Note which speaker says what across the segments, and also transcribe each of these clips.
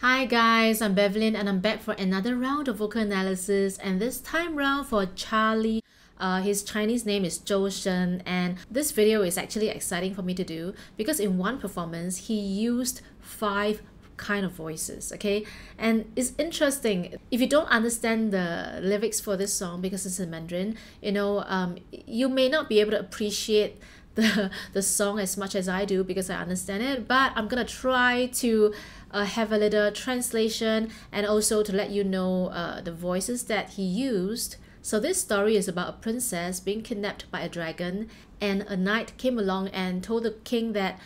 Speaker 1: Hi guys, I'm Bevelyn and I'm back for another round of vocal analysis, and this time round for Charlie. His Chinese name is Zhou, and this video is actually exciting for me to do because in one performance he used 5 kind of voices, okay? And it's interesting, if you don't understand the lyrics for this song because it's in Mandarin, you may not be able to appreciate the song as much as I do because I understand it, but I'm gonna try to have a little translation and also to let you know the voices that he used. So this story is about a princess being kidnapped by a dragon, and a knight came along and told the king that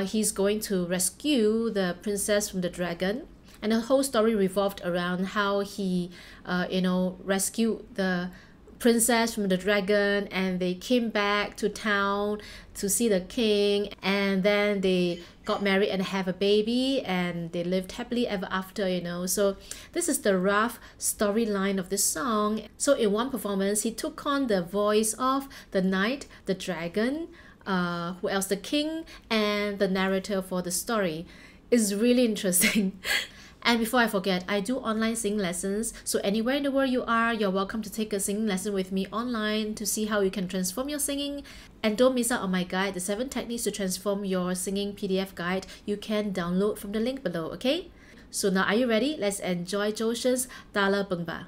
Speaker 1: he's going to rescue the princess from the dragon. And the whole story revolved around how he rescued the princess from the dragon, and they came back to town to see the king, and then they got married and have a baby, and they lived happily ever after, So this is the rough storyline of this song. So in one performance, he took on the voice of the knight, the dragon, who else, the king, and the narrator for the story. It's really interesting. And before I forget, I do online singing lessons, so anywhere in the world you are, you're welcome to take a singing lesson with me online to see how you can transform your singing. And don't miss out on my guide, the 7 techniques to transform your singing PDF guide. You can download from the link below, okay? So now are you ready? Let's enjoy Zhou Shen's Dalabengba Ba.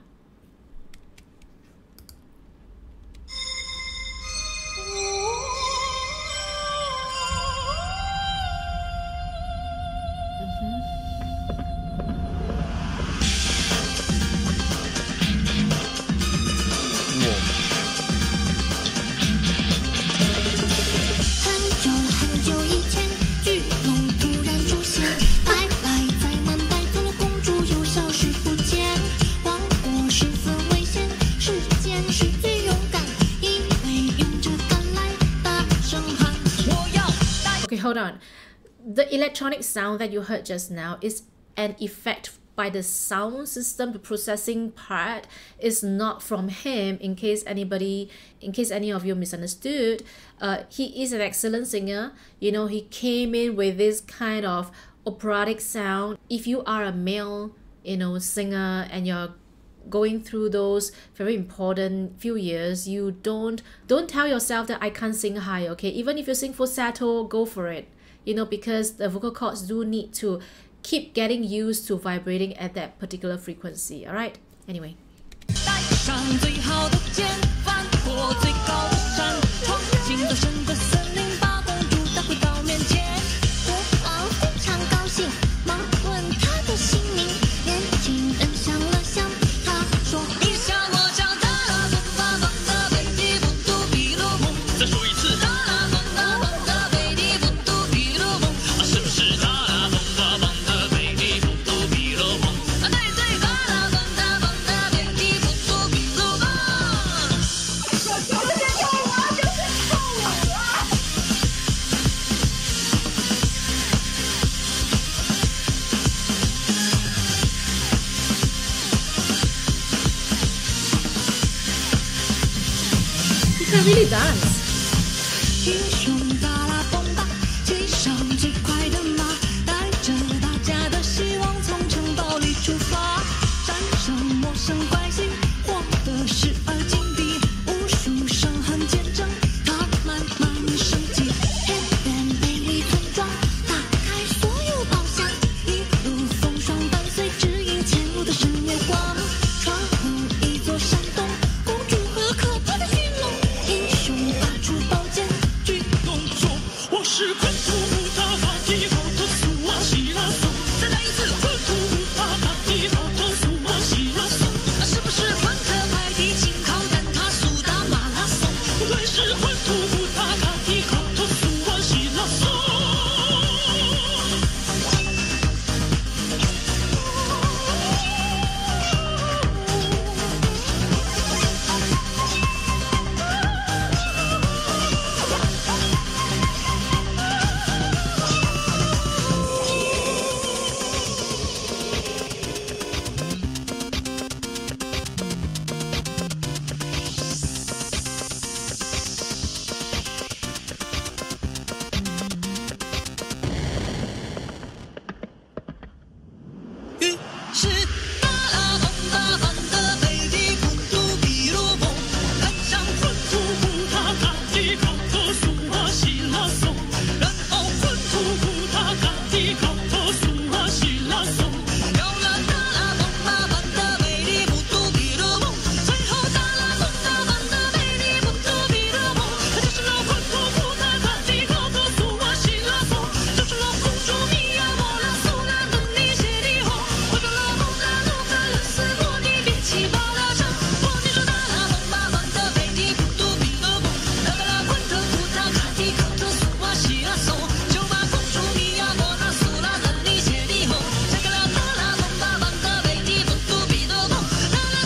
Speaker 1: Okay, hold on. The electronic sound that you heard just now is an effect by the sound system. The processing part is not from him, in case any of you misunderstood. He is an excellent singer. He came in with this kind of operatic sound. If you are a male, singer, and you're going through those very important few years, you don't tell yourself that I can't sing high, okay? Even if you sing falsetto, go for it, because the vocal cords do need to keep getting used to vibrating at that particular frequency. All right, anyway. You can really dance. 英雄达拉崩吧，骑上最快的马，带着大家的希望从城堡里出发，战胜陌生怪星，获得12金币，无数伤痕见证他慢慢升级。黑暗美丽村庄，打开所有宝箱，一路风霜伴随，指引前路的深月光。窗户一座山洞，公主和可怕的驯龙。英雄吧。
Speaker 2: 是达拉崩吧般的美丽古都比罗蒙，看上混土古塔卡迪考特苏瓦西拉松，然后混土古塔卡迪考特苏瓦西拉松，有了达拉崩吧般的美丽古都比罗蒙，最后达拉崩吧般的美丽古都比罗蒙，它就是那混土古塔卡迪考特苏瓦西拉松，就是那公主米娅莫拉苏拉等你谢里红，回到了蒙扎努克伦斯莫尼别起巴拉城，莫尼说达拉崩吧般的美丽古都比罗蒙，那个拉昆特古塔卡迪考特苏瓦西拉松，就把公主米娅莫拉苏拉等你谢里红，这个拉达拉崩吧般的美丽古都比罗蒙，达拉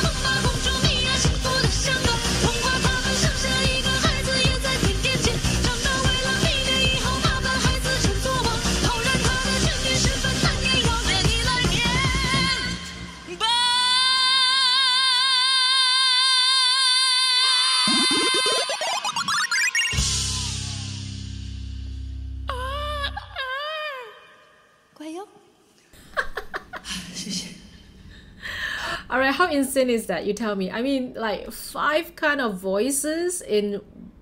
Speaker 2: 崩吧公主米娅幸福的香港，童话他们生下一个孩子也在甜甜圈，长大为了蜜月以后麻烦孩子称作王，后然他的权力十分难言，要带你来念吧。乖哟，谢谢。
Speaker 1: Alright, how insane is that? You tell me. I mean, like 5 kind of voices in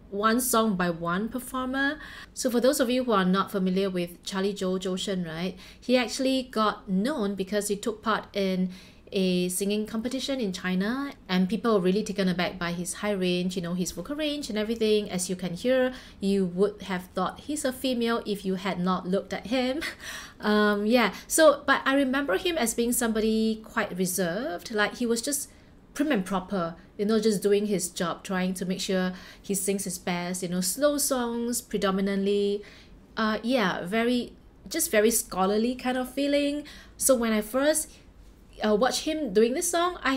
Speaker 1: one song by one performer. So for those of you who are not familiar with Charlie Zhou, Zhou Shen, right? He actually got known because he took part in a singing competition in China, and people were really taken aback by his high range, you know, his vocal range and everything. As you can hear, you would have thought he's a female if you had not looked at him. Yeah, so but I remember him as being somebody quite reserved, like he was just prim and proper, you know, just doing his job, trying to make sure he sings his best, you know, slow songs predominantly. Yeah, very scholarly kind of feeling. So when I first watched him doing this song, I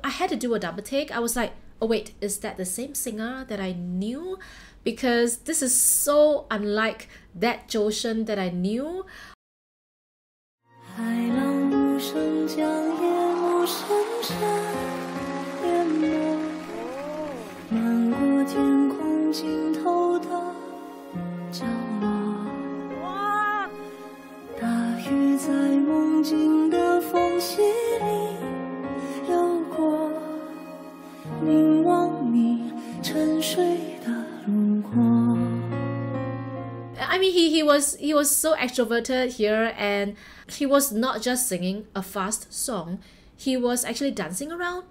Speaker 1: had to do a double take. I was like, oh wait, is that the same singer that I knew? Because this is so unlike that Zhou Shen that I knew.
Speaker 3: 海浪无声将夜幕深深淹没，漫过天空尽头的角落，大雨在梦境的缝隙里流过，凝望你沉睡的轮廓。
Speaker 1: I mean, he was so extroverted here, and he was not just singing a fast song, he was actually dancing around.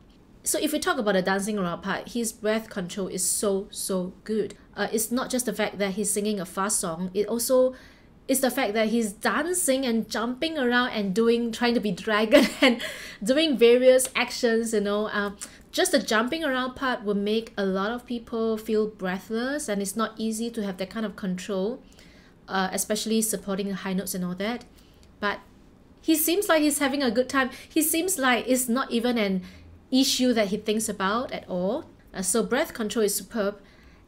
Speaker 1: So if we talk about the dancing around part, his breath control is so good. It's not just the fact that he's singing a fast song, it also is the fact that he's dancing and jumping around and trying to be dragon and doing various actions, you know. Just the jumping around part will make a lot of people feel breathless, and it's not easy to have that kind of control, especially supporting the high notes and all that. But he seems like he's having a good time. He seems like it's not even an issue that he thinks about at all. So breath control is superb,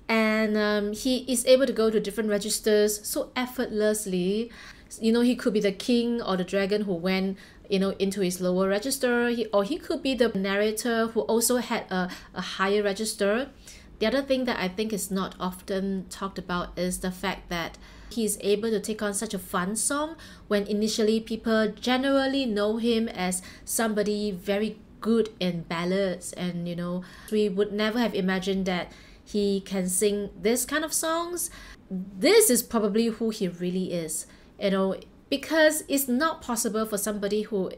Speaker 1: and he is able to go to different registers so effortlessly. You know, he could be the king or the dragon who went, you know, into his lower register, or he could be the narrator who also had a higher register. The other thing that I think is not often talked about is the fact that he's able to take on such a fun song when initially people generally know him as somebody very good in ballads, and you know, we would never have imagined that he can sing this kind of songs. This is probably who he really is, you know, because it's not possible for somebody who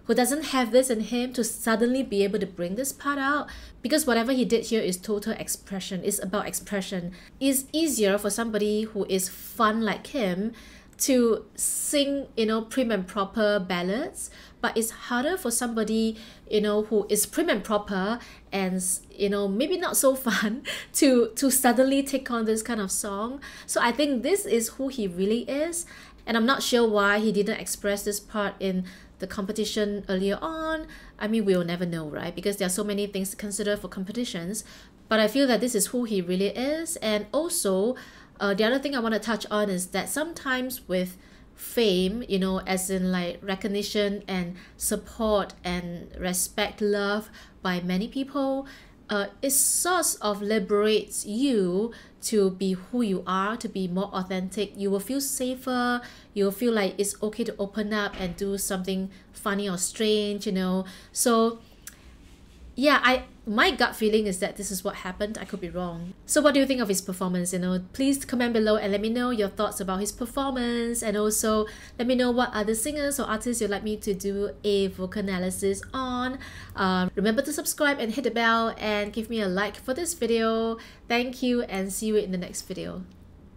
Speaker 1: doesn't have this in him to suddenly be able to bring this part out, because whatever he did here is total expression. It's about expression. It's easier for somebody who is fun like him to sing, you know, prim and proper ballads, but it's harder for somebody, you know, who is prim and proper and, you know, maybe not so fun to suddenly take on this kind of song. So I think this is who he really is, and I'm not sure why he didn't express this part in the competition earlier on. I mean, we'll never know, right? Because there are so many things to consider for competitions. But I feel that this is who he really is. And also, the other thing I want to touch on is that sometimes with fame, you know, as in like recognition and support and respect, love by many people, it sort of liberates you to be who you are, to be more authentic. You will feel safer. You'll feel like it's okay to open up and do something funny or strange, you know. So yeah, my gut feeling is that this is what happened. I could be wrong. So what do you think of his performance? You know, please comment below and let me know your thoughts about his performance, and also let me know what other singers or artists you'd like me to do a vocal analysis on. Remember to subscribe and hit the bell and give me a like for this video. Thank you, and see you in the next video.